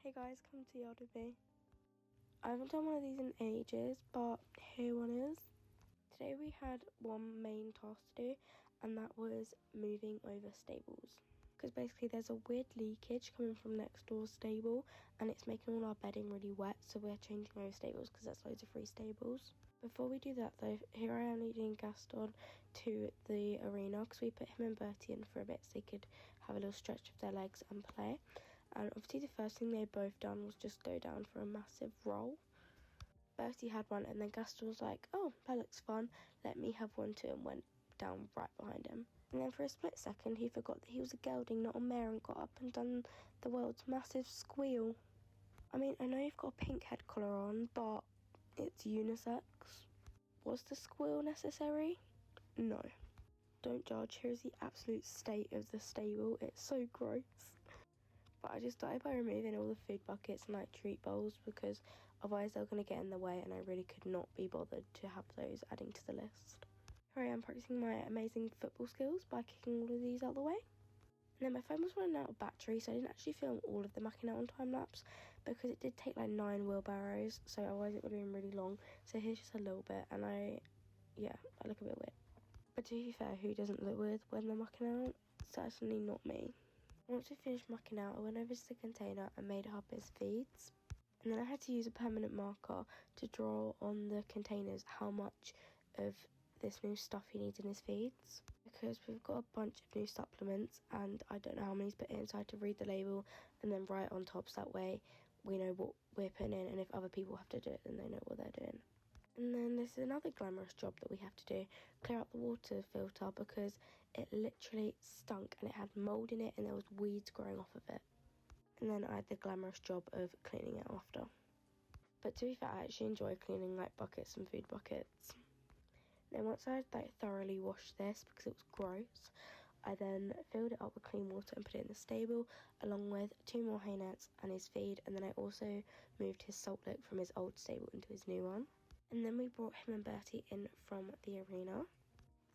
Hey guys, come to yard with me. I haven't done one of these in ages, but here one is. Today we had one main task to do, and that was moving over stables. Because basically there's a weird leakage coming from next door's stable, and it's making all our bedding really wet, so we're changing over stables because there's loads of free stables. Before we do that though, here I am leading Gaston to the arena because we put him and Bertie in for a bit so they could have a little stretch of their legs and play. And obviously the first thing they both done was just go down for a massive roll. Bertie had one and then Gaston was like, oh, that looks fun, let me have one too, and went down right behind him. And then for a split second he forgot that he was a gelding, not a mare, and got up and done the world's massive squeal. I mean, I know you've got a pink head collar on, but it's unisex. Was the squeal necessary? No. Don't judge, here's the absolute state of the stable, it's so gross. But I just started by removing all the food buckets and like treat bowls because otherwise they're going to get in the way, and I really could not be bothered to have those adding to the list. Here I am practicing my amazing football skills by kicking all of these out the way. And then my phone was running out of battery, so I didn't actually film all of the macking out on time lapse because it did take like 9 wheelbarrows, so otherwise it would have been really long. So here's just a little bit, and I look a bit weird. But to be fair, who doesn't look weird when they're mucking out? Certainly not me. Once we finished mucking out, I went over to the container and made it up as feeds. And then I had to use a permanent marker to draw on the containers how much of this new stuff he needs in his feeds. Because we've got a bunch of new supplements and I don't know how many to put in, so I had to read the label and then write on top so that way we know what we're putting in, and if other people have to do it then they know what they're doing. And then this is another glamorous job that we have to do, clear out the water filter because it literally stunk and it had mould in it and there was weeds growing off of it. And then I had the glamorous job of cleaning it after. But to be fair, I actually enjoy cleaning like buckets and food buckets. Then once I had like thoroughly washed this because it was gross, I then filled it up with clean water and put it in the stable along with 2 more hay nets and his feed, and then I also moved his salt lick from his old stable into his new one. And then we brought him and Bertie in from the arena.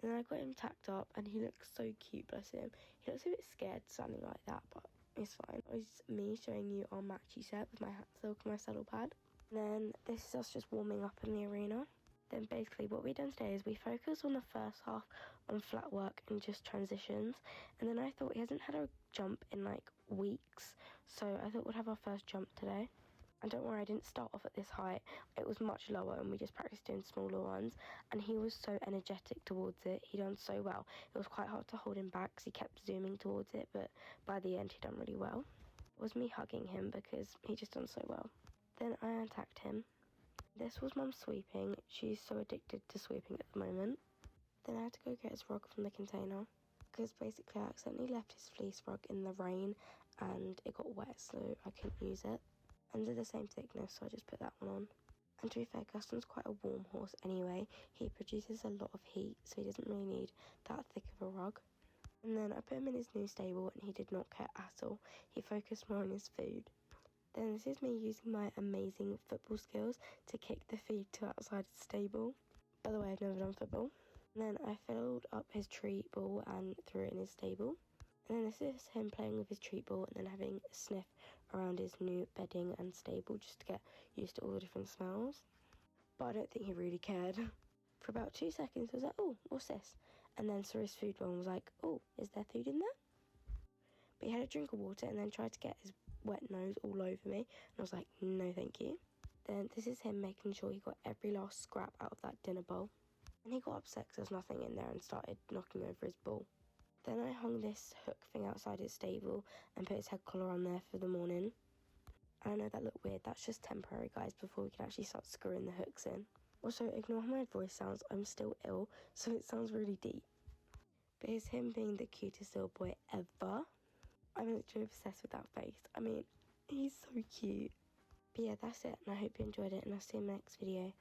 And then I got him tacked up and he looks so cute, bless him. He looks a bit scared standing like that, but it's fine. It's me showing you our matchy set with my hat silk and my saddle pad. And then this is us just warming up in the arena. Then basically what we've done today is we focus on the first half on flat work and just transitions. And then I thought he hasn't had a jump in like weeks, so I thought we'd have our first jump today. And don't worry, I didn't start off at this height. It was much lower and we just practiced doing smaller ones. And he was so energetic towards it. He done so well. It was quite hard to hold him back because he kept zooming towards it. But by the end, he done really well. It was me hugging him because he just done so well. Then I attacked him. This was Mum sweeping. She's so addicted to sweeping at the moment. Then I had to go get his rug from the container because basically I accidentally left his fleece rug in the rain and it got wet, so I couldn't use it. And they're the same thickness, so I just put that one on. And to be fair, Gaston's quite a warm horse anyway. He produces a lot of heat, so he doesn't really need that thick of a rug. And then I put him in his new stable and he did not care at all. He focused more on his food. Then this is me using my amazing football skills to kick the feed to outside the stable. By the way, I've never done football. And then I filled up his treat ball and threw it in his stable. And then this is him playing with his treat ball and then having a sniff around his new bedding and stable just to get used to all the different smells. But I don't think he really cared. For about 2 seconds he was like, oh, what's this? And then saw his food bowl and was like, oh, is there food in there? But he had a drink of water and then tried to get his wet nose all over me. And I was like, no thank you. Then this is him making sure he got every last scrap out of that dinner bowl. And he got upset because there was nothing in there and started knocking over his bowl. Then I hung this hook thing outside his stable and put his head collar on there for the morning. And I know that looked weird, that's just temporary guys, before we can actually start screwing the hooks in. Also, ignore how my voice sounds, I'm still ill, so it sounds really deep. But here's him being the cutest little boy ever. I'm literally obsessed with that face. I mean, he's so cute. But yeah, that's it, and I hope you enjoyed it, and I'll see you in the next video.